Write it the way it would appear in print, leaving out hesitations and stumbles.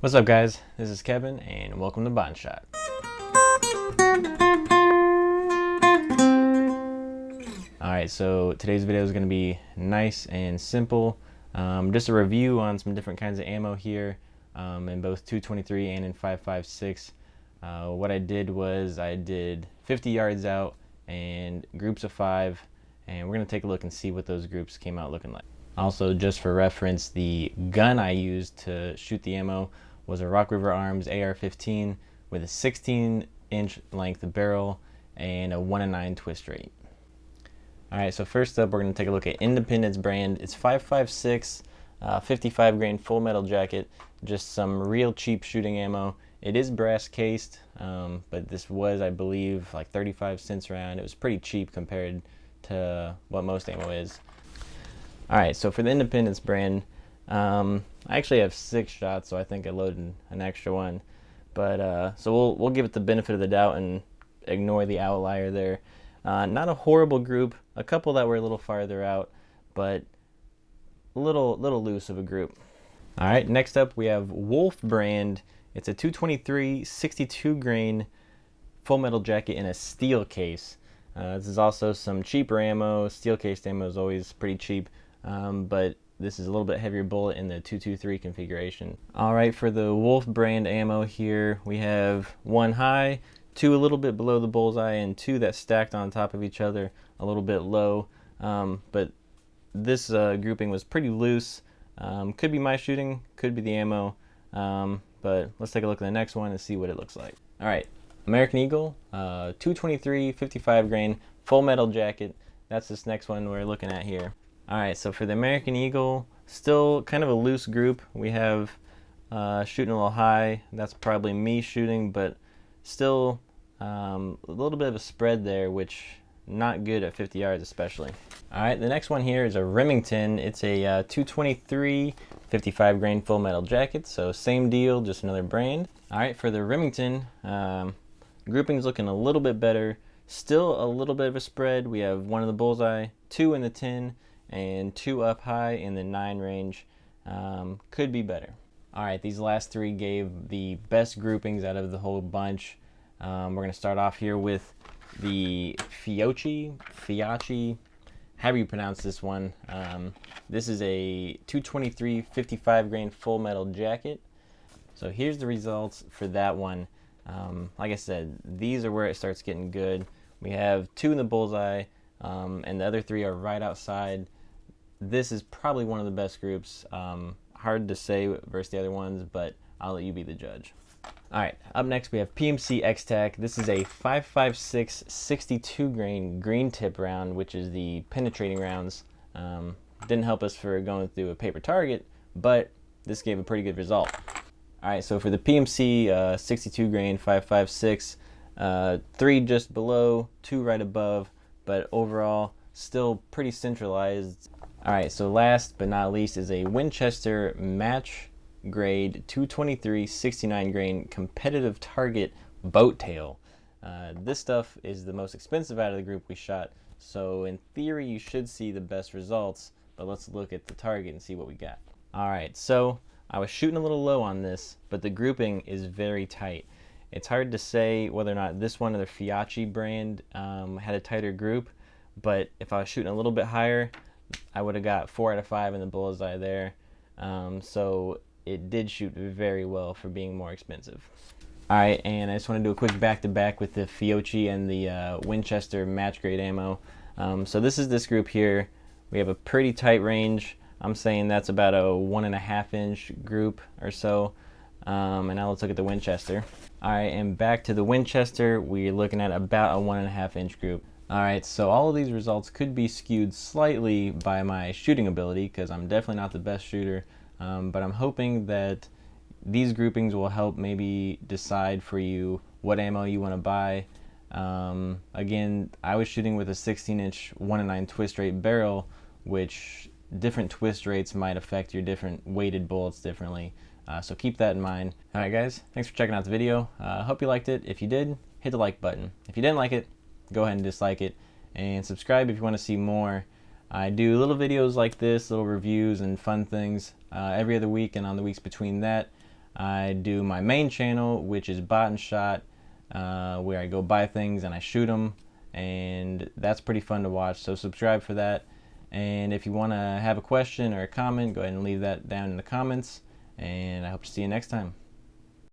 What's up, guys? This is Kevin and welcome to Bond Shot. Alright, so today's video is going to be nice and simple. Just a review on some different kinds of ammo here in both 223 and in 5.56. What I did was I did 50 yards out and groups of 5, and we're going to take a look and see what those groups came out looking like. Also, just for reference, the gun I used to shoot the ammo was a Rock River Arms AR15 with a 16-inch length barrel and a 1-9 twist rate. Alright, so first up we're going to take a look at Independence brand. It's 5.56, 55 grain full metal jacket, just some real cheap shooting ammo. It is brass cased, but this was, I believe, like 35 cents around. It was pretty cheap compared to what most ammo is. Alright, so for the Independence brand, I actually have 6 shots, so I think I loaded an extra one. But so we'll give it the benefit of the doubt and ignore the outlier there. Not a horrible group. A couple that were a little farther out, but a little loose of a group. All right, next up we have Wolf brand. It's a 223 62 grain full metal jacket in a steel case. This is also some cheaper ammo. Steel cased ammo is always pretty cheap, but this is a little bit heavier bullet in the 223 configuration. All right, for the Wolf brand ammo here, we have 1 high, 2 a little bit below the bullseye, and 2 that stacked on top of each other a little bit low. But this grouping was pretty loose. Could be my shooting, could be the ammo, but let's take a look at the next one and see what it looks like. All right, American Eagle, 223 55 grain full metal jacket. That's this next one we're looking at here. All right, so for the American Eagle, still kind of a loose group. We have shooting a little high. That's probably me shooting, but still a little bit of a spread there, which not good at 50 yards especially. All right, the next one here is a Remington. It's a 223 55 grain full metal jacket, so same deal, just another brand. All right, for the Remington, grouping's looking a little bit better. Still a little bit of a spread. We have 1 in the bullseye, 2 in the 10, and 2 up high in the 9 range. Could be better. All right, these last 3 gave the best groupings out of the whole bunch. We're going to start off here with the Fiocchi, however you pronounce this one. This is a 223 55 grain full metal jacket. So here's the results for that one. Like I said, these are where it starts getting good. We have 2 in the bullseye, and the other 3 are right outside. This is probably one of the best groups. Hard to say versus the other ones, but I'll let you be the judge. All right, up next we have PMC Extech. This is a 5.56 62 grain green tip round, which is the penetrating rounds. Didn't help us for going through a paper target, but this gave a pretty good result. All right, so for the PMC 62 grain 5.56, 3 just below, 2 right above, but overall still pretty centralized. All right, so last but not least is a Winchester match grade 223 69 grain competitive target boat tail. This stuff is the most expensive out of the group we shot, so in theory you should see the best results, but let's look at the target and see what we got. All right, so I was shooting a little low on this, but the grouping is very tight. It's hard to say whether or not this one or the Fiocchi brand had a tighter group, but if I was shooting a little bit higher, I would have got 4 out of 5 in the bullseye there. So it did shoot very well for being more expensive. Alright, and I just want to do a quick back-to-back with the Fiocchi and the Winchester match grade ammo. So this is this group here. We have a pretty tight range. I'm saying that's about a 1.5 inch group or so. And now let's look at the Winchester. Alright, and back to the Winchester, we're looking at about a 1.5 inch group. Alright, so all of these results could be skewed slightly by my shooting ability, because I'm definitely not the best shooter, but I'm hoping that these groupings will help maybe decide for you what ammo you want to buy. Again, I was shooting with a 16-inch 1-9 twist rate barrel, which different twist rates might affect your different weighted bullets differently, so keep that in mind. Alright guys, thanks for checking out the video. Hope you liked it. If you did, hit the like button. If you didn't like it, go ahead and dislike it, and subscribe if you want to see more. I do little videos like this, little reviews and fun things every other week, and on the weeks between that I do my main channel, which is Bought and Shot, where I go buy things and I shoot them, and that's pretty fun to watch, so subscribe for that. And if you want to have a question or a comment, go ahead and leave that down in the comments, and I hope to see you next time.